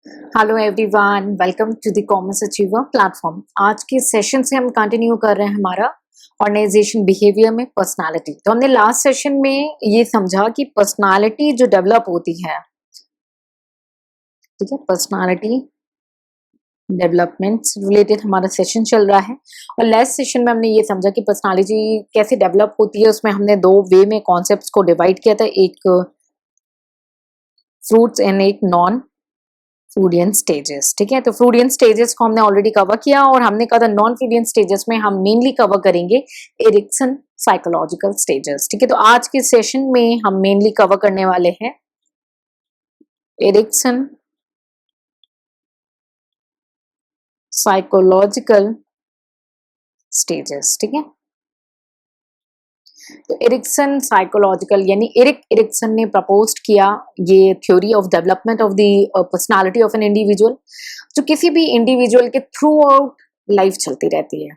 Hello everyone, welcome to the commerce achiever platform. आज के session से हम कंटिन्यू कर रहे हैं हमारा ऑर्गेनाइजेशन बिहेवियर में पर्सनालिटी। तो हमने लास्ट सेशन में ये समझा कि पर्सनालिटी जो डेवलप होती है, ठीक है, पर्सनालिटी डेवलपमेंट से रिलेटेड हमारा सेशन चल रहा है। और लास्ट सेशन में हमने ये समझा कि पर्सनालिटी कैसे डेवलप होती है। उसमें हमने दो वे में कॉन्सेप्ट्स को डिवाइड किया था, एक फ्रूट्स एंड एक नॉन फ्रूडियन स्टेजेस। ठीक है, तो फ्रूडियन स्टेजेस को हमने ऑलरेडी कवर किया और हमने कहा था नॉन फ्रूडियन स्टेजेस में हम मेनली कवर करेंगे एरिक्सन साइकोलॉजिकल स्टेजेस। ठीक है, तो आज के सेशन में हम मेनली कवर करने वाले हैं एरिक्सन साइकोलॉजिकल स्टेजेस। ठीक है, तो एरिक्सन साइकोलॉजिकल यानी एरिक्सन ने प्रपोज किया ये theory of development of the personality of an individual, जो किसी भी इंडिविजुअल के थ्रू आउट लाइफ चलती रहती है।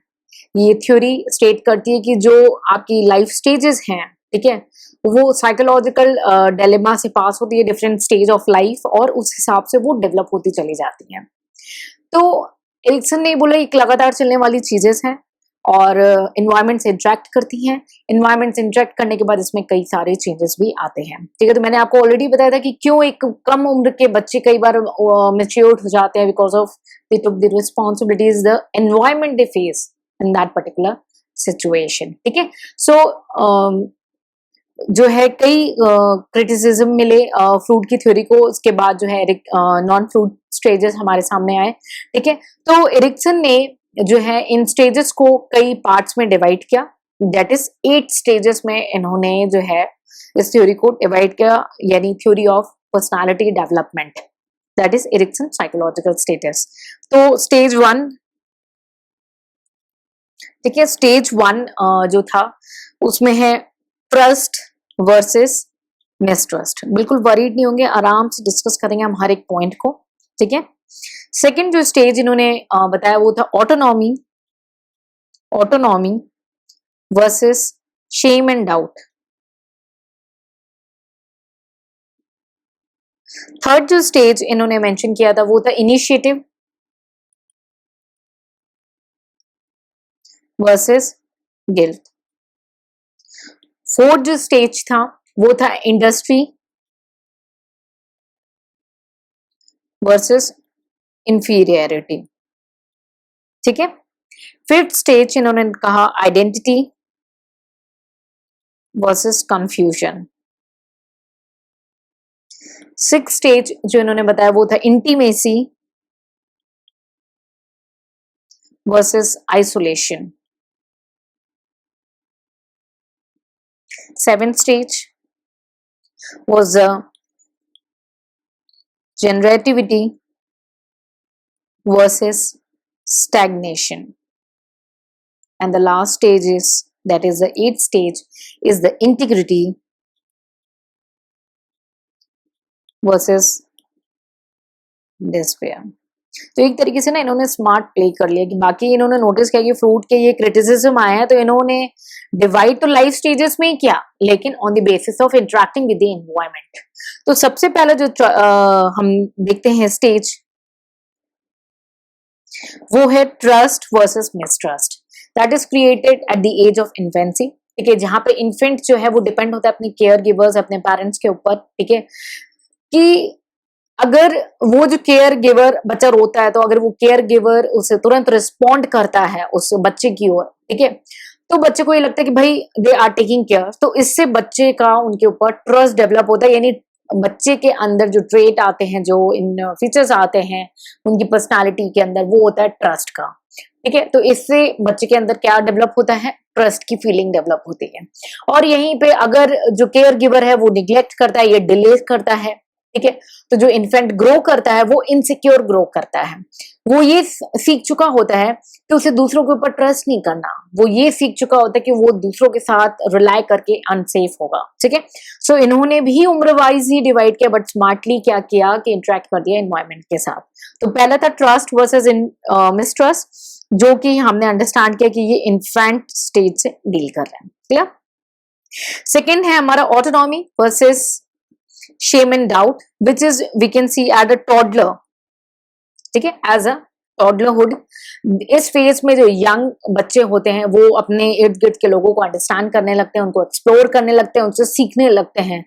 ये थ्योरी स्टेट करती है कि जो आपकी लाइफ स्टेजेस हैं, ठीक है, वो साइकोलॉजिकल डिलेमा से पास होती है, डिफरेंट स्टेज ऑफ लाइफ, और उस हिसाब से वो डेवलप होती चली जाती हैं। तो एरिक्सन ने बोला एक लगातार चलने वाली चीजें हैं और इन्वायरमेंट से इंटरेक्ट करती हैं। इन्वायरमेंट से इंटरेक्ट करने के बाद इसमें कई सारे चेंजेस भी आते हैं। ठीक है, तो मैंने आपको ऑलरेडी बताया था कि क्यों एक कम उम्र के बच्चे कई बार मेच्योर्ड हो जाते हैं, because of they took the responsibilities the environment they face in that particular situation. ठीक है, सो जो है कई क्रिटिसिज्म मिले फ्रूट की थ्योरी को, उसके बाद जो है नॉन फ्रूट स्टेजेस हमारे सामने आए। ठीक है, तो एरिक्सन ने जो है इन स्टेजेस को कई पार्ट्स में डिवाइड किया, दैट इज 8 स्टेजेस में इन्होंने जो है इस थ्योरी को डिवाइड किया, यानी theory of personality development, that is Erikson psychological status. तो स्टेज 1, ठीक है, स्टेज 1 जो था उसमें है ट्रस्ट वर्सेस मिसट्रस्ट। बिल्कुल वरीड नहीं होंगे, आराम से डिस्कस करेंगे हम हर एक पॉइंट को। ठीक है, सेकंड जो स्टेज इन्होंने बताया वो था autonomy, autonomy versus shame and doubt. Third जो स्टेज इन्होंने मेंशन किया था वो था इनिशिएटिव वर्सेस गिल्ट। फोर्थ जो स्टेज था वो था इंडस्ट्री वर्सेस इंफीरियरिटी। ठीक है, फिफ्थ स्टेज इन्होंने कहा identity versus confusion. Six stage जो इन्होंने बताया वो था intimacy versus isolation. Seventh stage was generativity versus stagnation, and the last stage is, that is the eighth stage, is the integrity versus despair। तो एक तरीके से ना इन्होंने स्मार्ट प्ले कर लिया कि बाकी इन्होंने नोटिस किया कि फ्रूट के ये क्रिटिसिज्म आया है, तो इन्होंने डिवाइड तो लाइफ स्टेजेस में ही किया, लेकिन on the basis of interacting with the environment. तो सबसे पहले जो हम देखते हैं स्टेज, वो है trust versus mistrust, that is created at the age of infancy. ठीक है, जहां पे इन्फेंट जो है वो डिपेंड होता है अपने केयर गिवर्स, अपने पेरेंट्स के ऊपर। ठीक है, कि अगर वो जो केयर गिवर, बच्चा रोता है तो अगर वो केयर गिवर उसे तुरंत रिस्पॉन्ड करता है उस बच्चे की ओर, ठीक है, तो बच्चे को ये लगता है कि भाई दे आर टेकिंग केयर, तो इससे बच्चे का उनके ऊपर ट्रस्ट डेवलप होता है, यानी बच्चे के अंदर जो ट्रेट आते हैं, जो इन फीचर्स आते हैं उनकी पर्सनालिटी के अंदर, वो होता है ट्रस्ट का। ठीक है, तो इससे बच्चे के अंदर क्या डेवलप होता है, ट्रस्ट की फीलिंग डेवलप होती है। और यहीं पे अगर जो केयर गिवर है वो निग्लेक्ट करता है, ये डिले करता है, ठीक है, तो जो इन्फेंट ग्रो करता है वो इनसिक्योर ग्रो करता है। वो ये सीख चुका होता है कि उसे दूसरों के ऊपर ट्रस्ट नहीं करना, वो ये सीख चुका होता है कि वो दूसरों के साथ रिलाई करके अनसेफ होगा। ठीक है, सो इन्होंने भी उम्र वाइज ही डिवाइड किया, बट स्मार्टली क्या किया कि इंटरेक्ट कर दिया एनवायरमेंट के साथ। तो पहला था ट्रस्ट वर्सेस मिसट्रस्ट, जो कि हमने अंडरस्टैंड किया कि ये इन्फेंट स्टेज से डील कर रहे हैं। क्लियर? सेकेंड है हमारा autonomy versus shame and doubt, which is we can see at a toddler, ठीक है, एज अ टॉडलरहुड। इस फेज में जो यंग बच्चे होते हैं वो अपने इर्द गिर्द के लोगों को अंडरस्टैंड करने लगते हैं, उनको एक्सप्लोर करने लगते हैं, उनसे सीखने लगते हैं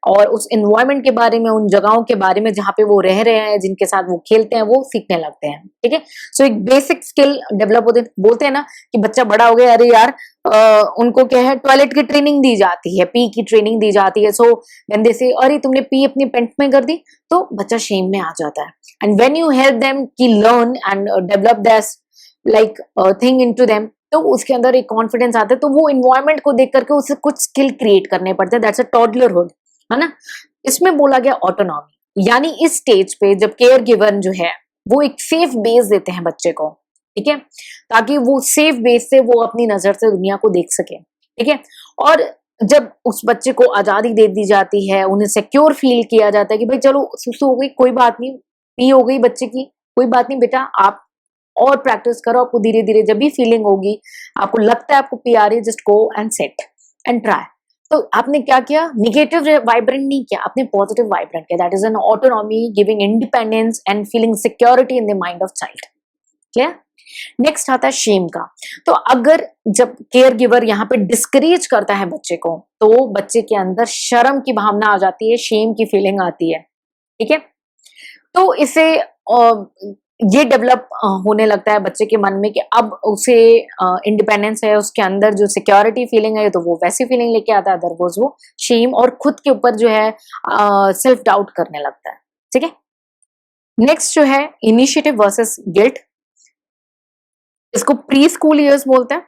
और उस एनवायरनमेंट के बारे में, उन जगहों के बारे में जहाँ पे वो रह रहे हैं, जिनके साथ वो खेलते हैं, वो सीखने लगते हैं। ठीक है, सो एक बेसिक स्किल डेवलप होते, बोलते हैं ना कि बच्चा बड़ा हो गया, अरे यार उनको क्या है, टॉयलेट की ट्रेनिंग दी जाती है, पी की ट्रेनिंग दी जाती है। सो गंदे से अरे तुमने पी अपनी पेंट में कर दी, तो बच्चा शेम में आ जाता है। And when you help them की learn and develop this like thing into them, तो उसके अंदर एक कॉन्फिडेंस आता है, तो वो इन्वायरमेंट को देख करके उसे कुछ स्किल क्रिएट करने पड़ते हैं। दैट्स अ टॉडलरहुड, है ना। इसमें बोला गया ऑटोनॉमी, यानी इस स्टेज पे जब केयर गिवर जो है वो एक सेफ बेस देते हैं बच्चे को, ठीक है, ताकि वो सेफ बेस से वो अपनी नजर से दुनिया को देख सके। ठीक है, और जब उस बच्चे को आजादी दे दी जाती है, उन्हें सिक्योर फील किया जाता है कि भाई चलो सुसु हो गई, कोई बात नहीं, पी हो गई बच्चे की, कोई बात नहीं बेटा, आप और प्रैक्टिस करो, आपको धीरे धीरे जब भी फीलिंग होगी, आपको लगता है आपको पी आ रही है, just go and set and try. तो आपने क्या किया, निगेटिव वाइब्रेंट नहीं किया, आपने पॉजिटिव वाइब्रेंट किया। That is an autonomy giving independence and feeling security in the mind of child. Clear. Next आता है शेम का। तो अगर जब केयर गिवर यहाँ पे डिस्करेज करता है बच्चे को, तो बच्चे के अंदर शर्म की भावना आ जाती है, शेम की फीलिंग आती है। ठीक है, तो इसे ये डेवलप होने लगता है बच्चे के मन में कि अब उसे इंडिपेंडेंस है, उसके अंदर जो सिक्योरिटी फीलिंग है तो वो वैसी फीलिंग लेके आता है, अदरवाइज वो शेम और खुद के ऊपर जो है सेल्फ डाउट करने लगता है। ठीक है, नेक्स्ट जो है इनिशिएटिव वर्सेस गिल्ट, इसको प्री स्कूल ईयर्स बोलते हैं।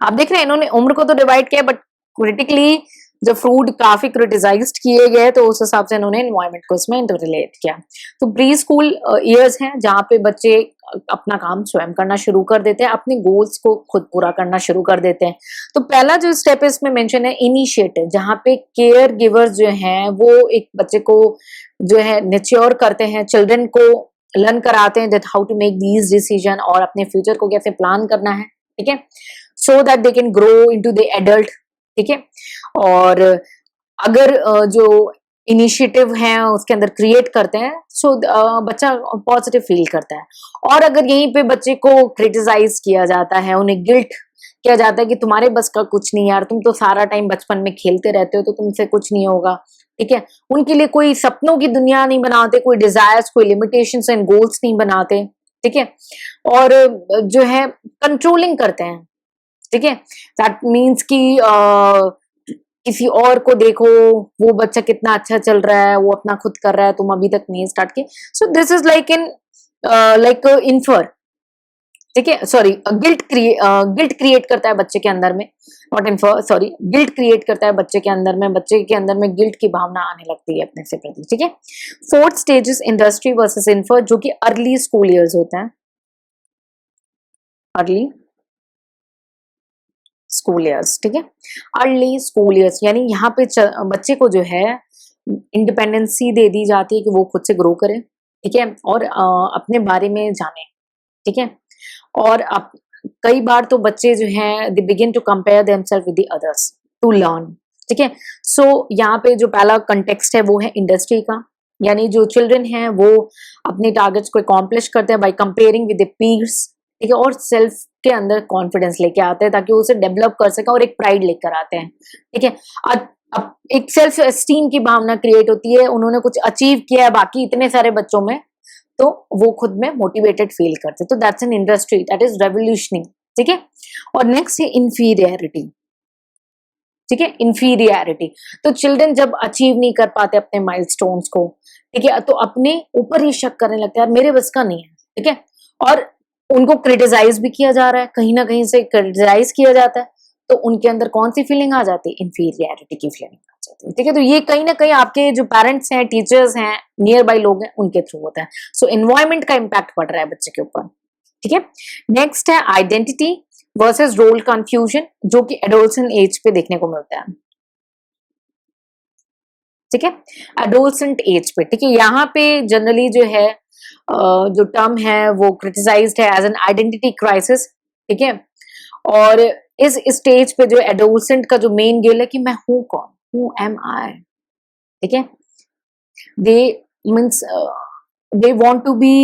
आप देख रहे हैं इन्होंने उम्र को तो डिवाइड किया, बट क्रिटिकली जब फ्रूट काफी क्रिटिसाइज्ड किए गए तो उस हिसाब से इन्होंने एनवायरनमेंट को इसमें इंटररिलेट किया। तो प्री स्कूल ईयर्स हैं जहाँ पे बच्चे अपना काम स्वयं करना शुरू कर देते हैं, अपने गोल्स को खुद पूरा करना शुरू कर देते हैं। तो पहला जो स्टेप इसमें मेंशन है इनिशिएटिव, जहाँ पे केयर गिवर्स जो हैं वो एक बच्चे को जो है नेच्योर करते हैं, चिल्ड्रन को लर्न कराते हैं that how to make these decision और अपने फ्यूचर को कैसे प्लान करना है। ठीक है, so that they can grow into the adult. ठीक है, और अगर जो इनिशिएटिव है उसके अंदर क्रिएट करते हैं, सो बच्चा पॉजिटिव फील करता है। और अगर यहीं पे बच्चे को क्रिटिसाइज किया जाता है, उन्हें गिल्ट किया जाता है कि तुम्हारे बस का कुछ नहीं यार, तुम तो सारा टाइम बचपन में खेलते रहते हो, तो तुमसे कुछ नहीं होगा। ठीक है, उनके लिए कोई सपनों की दुनिया नहीं बनाते, कोई डिजायर्स, कोई लिमिटेशंस एंड गोल्स नहीं बनाते। ठीक है, और जो है कंट्रोलिंग करते हैं। ठीक है, दैट मीन्स कि किसी और को देखो, वो बच्चा कितना अच्छा चल रहा है, वो अपना खुद कर रहा है, तुम अभी तक नहीं स्टार्ट किए। So this is like in like infer. ठीक है, सॉरी, गिल्ट क्रिएट करता है बच्चे के अंदर में, not infer, sorry, guilt create करता है बच्चे के अंदर में, बच्चे के अंदर में गिल्ट की भावना आने लगती है अपने से प्रति। ठीक है, fourth stage is industry versus infer, जो कि अर्ली स्कूल ईयर्स होता है, अर्ली स्कूल ईयर्स। ठीक है, अर्ली स्कूल ईयर्स यानी यहाँ पे बच्चे को जो है इंडिपेंडेंसी दे दी जाती है कि वो खुद से ग्रो करे। ठीक है, और अपने बारे में जाने। ठीक है, और कई बार तो बच्चे जो हैं they begin to compare themselves with the others to learn. ठीक है, सो यहाँ पे जो पहला कंटेक्स्ट है वो है इंडस्ट्री का, यानी जो चिल्ड्रन हैं वो अपने टारगेट्स को अकॉम्प्लिश करते हैं by comparing with the peers. ठीक है, और सेल्फ के अंदर कॉन्फिडेंस लेके आते हैं ताकि वो उसे डेवलप कर सके और एक प्राइड लेकर आते हैं। ठीक है, अब एक सेल्फ एस्टीम की भावना क्रिएट होती है, उन्होंने कुछ अचीव किया है बाकी इतने सारे बच्चों में, तो वो खुद में मोटिवेटेड फील करते हैं। तो that's an industry, that is revolutioning. ठीक है, और नेक्स्ट है इंफीरियरिटी। ठीक है, इंफीरियरिटी, तो चिल्ड्रन जब अचीव नहीं कर पाते अपने माइलस्टोन्स को, ठीक है, तो अपने ऊपर ही शक करने लगते हैं, यार मेरे बस का नहीं है। ठीक है, और उनको क्रिटिसाइज भी किया जा रहा है, कहीं ना कहीं से क्रिटिसाइज किया जाता है, तो उनके अंदर कौन सी फीलिंग आ जाती है, इंफीरियरिटी की फीलिंग आ जाती है। ठीक है, तो ये कहीं ना कहीं आपके जो पेरेंट्स हैं, टीचर्स हैं, नियर बाय लोग हैं, उनके थ्रू होता है। सो एनवायरमेंट का इम्पैक्ट पड़ रहा है बच्चे के ऊपर। ठीक है, नेक्स्ट है आइडेंटिटी वर्सेस रोल कंफ्यूजन, जो कि एडोलसेंट एज पे देखने को मिलता है। ठीक है, एडोलसेंट एज पे। ठीक है, यहाँ पे जनरली जो है जो टर्म है वो क्रिटिसाइज्ड है एज एन आइडेंटिटी क्राइसिस। ठीक है, और इस स्टेज पे जो एडोलसेंट का जो मेन गेल है कि मैं हूं कौन, हु एम आई। ठीक है, दे means they want to be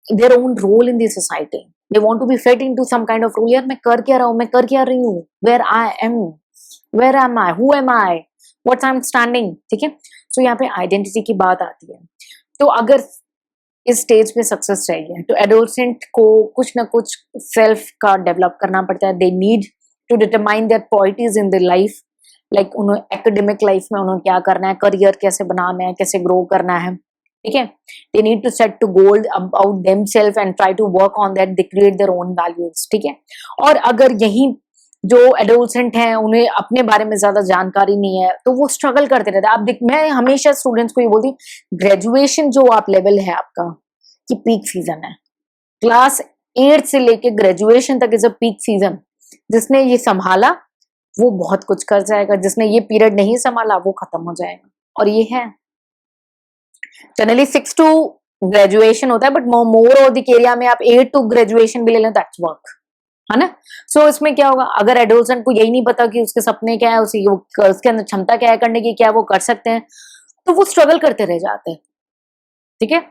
their own role in the society. They want to be fit into some kind of role. यार मैं कर क्या रहा हूँ, मैं कर क्या रही हूँ, where am I, who am I, what I'm standing. ठीक है, so यहाँ पे आइडेंटिटी की बात आती है. तो अगर इस स्टेज पे सक्सेस चाहिए तो एडोलसेंट को कुछ ना कुछ सेल्फ का डेवलप करना पड़ता है. They need to determine their priorities in the life. Like उन्हें एकेडमिक लाइफ में उन्हें क्या करना है, करियर कैसे बनाना है, कैसे ग्रो करना है. ठीक है, they need to set to goal about themselves and try to work on that. They create their own values. ठीक है, और अगर यही जो एडोलसेंट हैं उन्हें अपने बारे में ज्यादा जानकारी नहीं है तो वो स्ट्रगल करते रहते हैं. आप देख, मैं हमेशा स्टूडेंट्स को ये बोलती हूँ, ग्रेजुएशन जो आप लेवल है आपका, कि पीक सीजन है. क्लास 8 से लेके ग्रेजुएशन तक इज अ पीक सीजन. जिसने ये संभाला वो बहुत कुछ कर जाएगा, जिसने ये पीरियड नहीं संभाला वो खत्म हो जाएगा. और ये है जनरली 6 टू ग्रेजुएशन होता है, but more of the area में आप 8 टू ग्रेजुएशन भी ले लें, दैट्स वर्क, है ना. सो इसमें क्या होगा, अगर एडोलसेंट को यही नहीं पता कि उसके सपने क्या है, उसके अंदर क्षमता क्या है करने की, क्या वो कर सकते हैं, तो वो स्ट्रगल करते रह जाते हैं. ठीक है,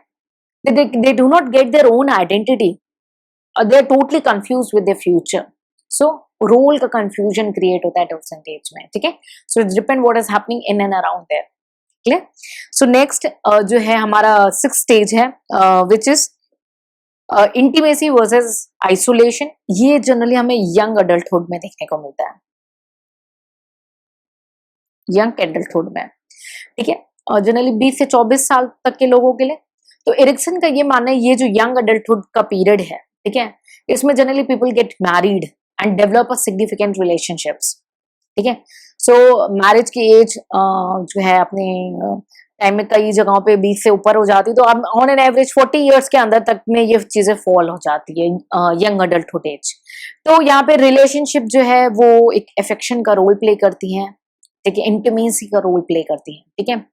they do not get their own identity. They are totally confused with their future. So role का कंफ्यूजन क्रिएट होता है एडोलसेंट एज में. ठीक है, so it's depend what is happening in and around there. Clear. So next जो है हमारा 6th stage है, which is intimacy versus isolation. ये जनरली हमें यंग एडल्टहुड में देखने को मिलता है, यंग एडल्टहुड में. ठीक है, जनरली 20 से 24 साल तक के लोगों के लिए. तो एरिक्सन का ये मानना है, ये जो यंग एडल्टहुड का पीरियड है, ठीक है, इसमें generally people get married and develop a significant relationships. ठीक है, सो मैरिज की एज जो है अपने टाइम में कई जगहों पे 20 से ऊपर हो जाती है. तो अब ऑन एन एवरेज 40 इयर्स के अंदर तक में ये चीजें फॉल हो जाती है, यंग एडल्टहुड एज. तो यहाँ पे रिलेशनशिप जो है वो एक अफेक्शन का रोल प्ले करती है. ठीक है, इंटीमेसी का रोल प्ले करती है. ठीक है,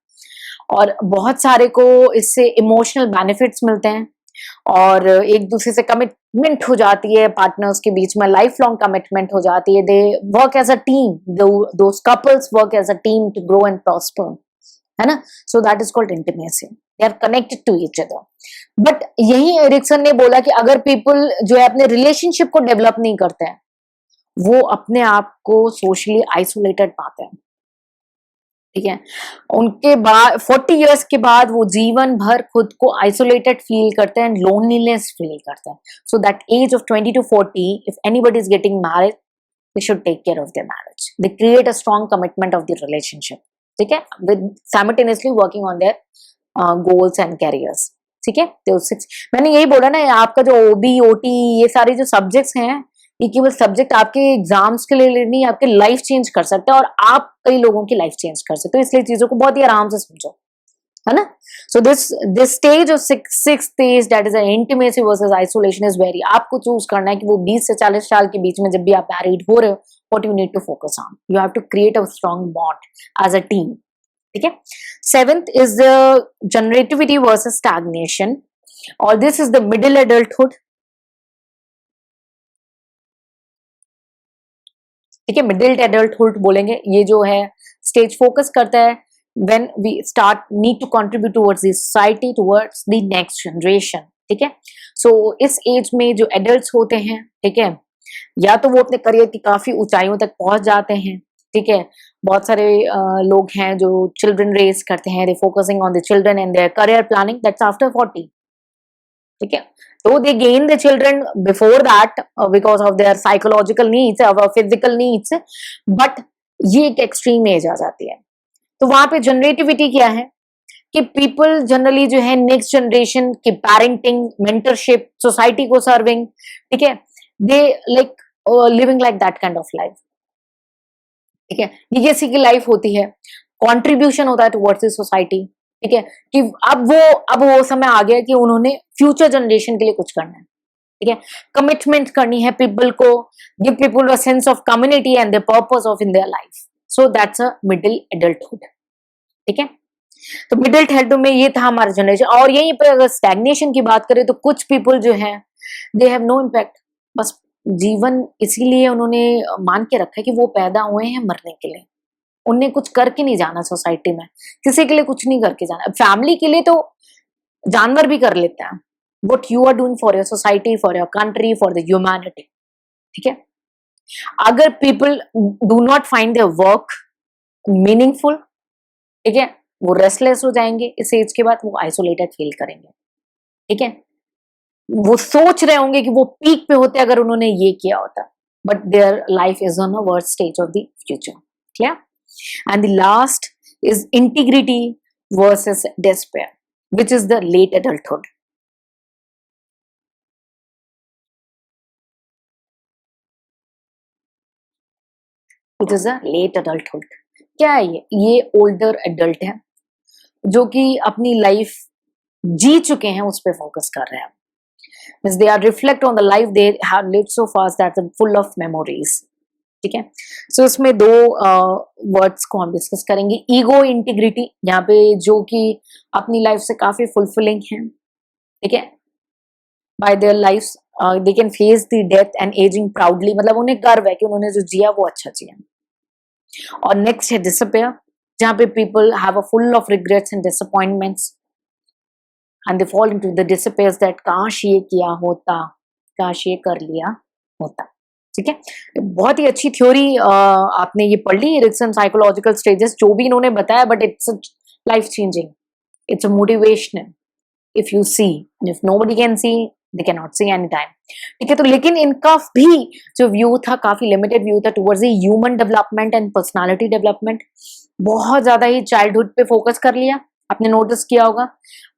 और बहुत सारे को इससे इमोशनल बेनिफिट्स मिलते हैं और एक दूसरे से कमिटमेंट हो जाती है पार्टनर्स के बीच में, लाइफ लॉन्ग कमिटमेंट हो जाती है. They work as a team, those couples work as a team to grow and prosper, है ना. So that is called intimacy. They are connected to each other. But यही Erikson ने बोला कि अगर पीपल जो है अपने रिलेशनशिप को डेवलप नहीं करते हैं, वो अपने आप को सोशली आइसोलेटेड पाते हैं. ठीक है, उनके बाद 40 इयर्स के बाद वो जीवन भर खुद को आइसोलेटेड फील करते हैं, लोनलीनेस फील करते हैं. So that age of 20 to 40, if anybody is getting married, they should take care of their marriage. They create a strong commitment of the relationship. ठीक है, with simultaneously working on their goals and careers. ठीक है, तो मैंने यही बोला ना, आपका जो ओबी ओटी ये सारे जो सब्जेक्ट्स हैं, ये केवल सब्जेक्ट आपके एग्जाम्स के लिए नहीं, आपके लाइफ चेंज कर सकते हैं और आप कई लोगों की लाइफ चेंज कर सकते हो. इसलिए चीजों को बहुत ही आराम से समझो, है ना. So this stage of 6th stage, that is intimacy versus isolation, is very, आपको चूज करना है कि वो 20 से 40 साल के बीच में जब भी आप मैरिड हो रहे हो, what you need to focus on. You have to create a strong bond as a team. ठीक है. 7th is the generativity versus stagnation, और this is the middle adulthood. ठीक है, मिडिल एडल्टहुड बोलेंगे. ये जो है स्टेज फोकस करता है when we start need to contribute towards the society, towards the next generation. ठीक है, सो इस एज में जो एडल्ट्स होते हैं, ठीक है, या तो वो अपने करियर की काफी ऊंचाइयों तक पहुंच जाते हैं. ठीक है, बहुत सारे लोग हैं जो चिल्ड्रन रेज करते हैं, they focusing on the children and their career planning, that's after 40. ठीक है, so they gain the children before that because of their psychological needs or physical needs, but ये एक एक्सट्रीम एज आ जाती है. तो वहां पे जनरेटिविटी क्या है कि पीपल जनरली जो है नेक्स्ट जनरेशन की पेरेंटिंग, मेंटरशिप, सोसाइटी को सर्विंग, ठीक है, they like living like that kind of life. ठीक है, लीगेसी की लाइफ होती है, कॉन्ट्रीब्यूशन होता है टुवर्ड्स द सोसाइटी. ठीक है, कि अब वो समय आ गया कि उन्होंने फ्यूचर जनरेशन के लिए कुछ करना है. ठीक है, कमिटमेंट करनी है पीपल को, give people a sense of community and the purpose of in their life. So that's a middle adulthood. ठीक है, तो मिडिल एडल्टहुड में ये था हमारा जनरेशन. और यहीं पर अगर स्टैग्नेशन की बात करें तो कुछ पीपल जो है दे हैव नो इम्पैक्ट. बस जीवन इसीलिए उन्होंने मान के रखा है कि वो पैदा हुए हैं मरने के लिए. उन्हें कुछ करके नहीं जाना सोसाइटी में, किसी के लिए कुछ नहीं करके जाना. फैमिली के लिए तो जानवर भी कर लेते हैं। What you are doing for your society, for your country, for the humanity, ठीक है। अगर people do not find their work meaningful, ठीक है, वो रेस्टलेस हो जाएंगे इस एज के बाद, वो आइसोलेटेड फील करेंगे, ठीक है। वो सोच रहे होंगे कि वो पीक पे होते अगर उन्होंने ये किया होता, but their life is on a worst stage of the future, clear. And the last is integrity versus despair, which is the late adulthood. Which is a late adulthood. क्या है ये ओल्डर एडल्ट है जो कि अपनी life जी चुके हैं, उस पर फोकस कर रहे हैं। Means they are reflect on the life they have lived so fast that are full of memories, ठीक है। सो इसमें दो वर्ड्स को हम डिस्कस करेंगे। ईगो इंटीग्रिटी, यहाँ पे जो कि अपनी लाइफ से काफी फुलफिलिंग है, ठीक है, bye their life they can face the death and ageing proudly, मतलब उन्हें गर्व है कि उन्होंने जो जिया वो अच्छा जिया। और नेक्स्ट है डिसअपियर, जहाँ पे people have a full of regrets and disappointments and they fall into the disappear that काश ये किया होता, काश ये कर लिया होता, ठीक है। बहुत ही अच्छी थ्योरी आपने ये पढ़ ली, एरिक्सन साइकोलॉजिकल स्टेजेस, जो भी इन्होंने बताया, but it's life changing, it's a motivational if you see, if nobody can see they can not see any time, ठीक है। तो लेकिन इनका भी जो व्यू था काफी लिमिटेड व्यू था towards the human development and personality development. बहुत ज्यादा ही चाइल्डहुड पे फोकस कर लिया, आपने नोटिस किया होगा,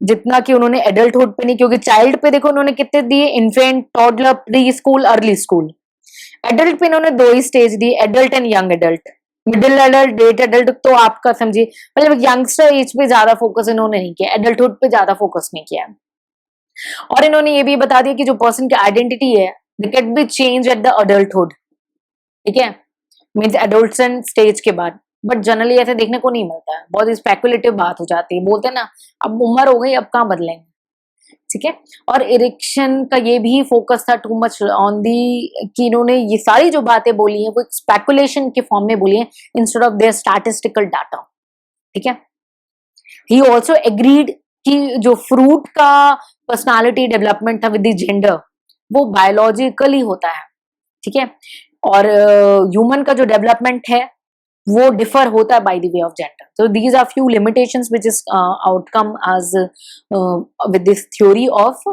जितना कि उन्होंने एडल्टहुड पे नहीं, क्योंकि चाइल्ड पे देखो उन्होंने कितने दिए, infant, toddler, preschool, early school. Adult पे इन्होंने दो ही स्टेज दी, adult and young adult. Middle adult, late adult तो आपका समझिए, मतलब यंगस्टर एज पे ज्यादा फोकस इन्होंने नहीं किया, एडल्टहुड पे ज्यादा फोकस नहीं किया। और इन्होंने ये भी बता दिया कि जो पर्सन की आइडेंटिटी है they can be change at the adulthood, ठीक है, मीन्स एडल्टसन स्टेज के बाद। बट जनरली ऐसे देखने को नहीं मिलता है, बहुत स्पेकुलेटिव बात हो जाती है, बोलते हैं ना अब उम्र हो गई अब कहाँ बदलेंगे, ठीक है। और इरिक्शन का ये भी फोकस था टू मच ऑन दी, कि इन्होंने ये सारी जो बातें बोली हैं वो एक स्पेकुलेशन के फॉर्म में बोली हैं instead of their statistical data, ठीक है। ही ऑल्सो एग्रीड कि जो फ्रूट का पर्सनालिटी डेवलपमेंट था विद द जेंडर वो बायोलॉजिकली होता है, ठीक है। और ह्यूमन का जो डेवलपमेंट है वो डिफर होता है by the way of gender. So these are few limitations which is outcome as with this theory of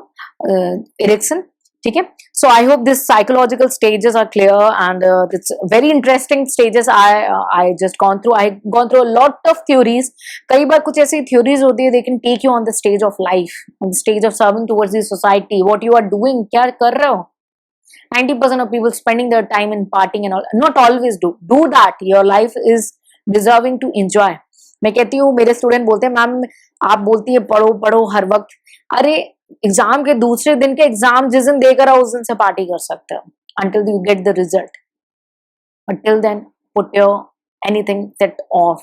Erikson, ठीक है। So I hope this psychological stages are clear and it's very interesting stages I just gone through. I gone through a lot of theories. कई बार कुछ ऐसी theories होती है they can take you on the stage of life, on the stage of serving towards the society, what you are doing, क्या कर रहे हो। 90% of people spending their time in partying and all, not always do that. Your life is deserving to enjoy. मैं कहती हूँ, मेरे student बोलते हैं मैम आप बोलती है पढ़ो पढ़ो हर वक्त, अरे एग्जाम के दूसरे दिन के एग्जाम जिस दिन देकर आओ उस दिन से पार्टी कर सकते हो until you get the result, but till then put your anything set off,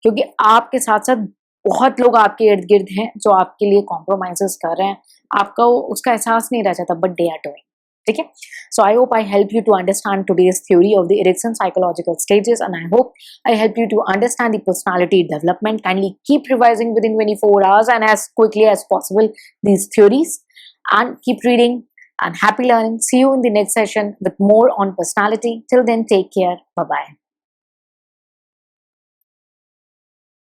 क्योंकि आपके साथ साथ बहुत लोग आपके इर्द गिर्द हैं जो आपके लिए कॉम्प्रोमाइजेस कर रहे हैं, आपका उसका एहसास नहीं रह जाता, बट दे आर डूइंग, ठीक है। So I hope I help you to understand today's theory of the Erikson psychological stages, and I hope I help you to understand the personality development. Kindly keep revising within 24 hours and as quickly as possible these theories, and keep reading and happy learning. See you in the next session with more on personality. Till then, take care. Bye bye.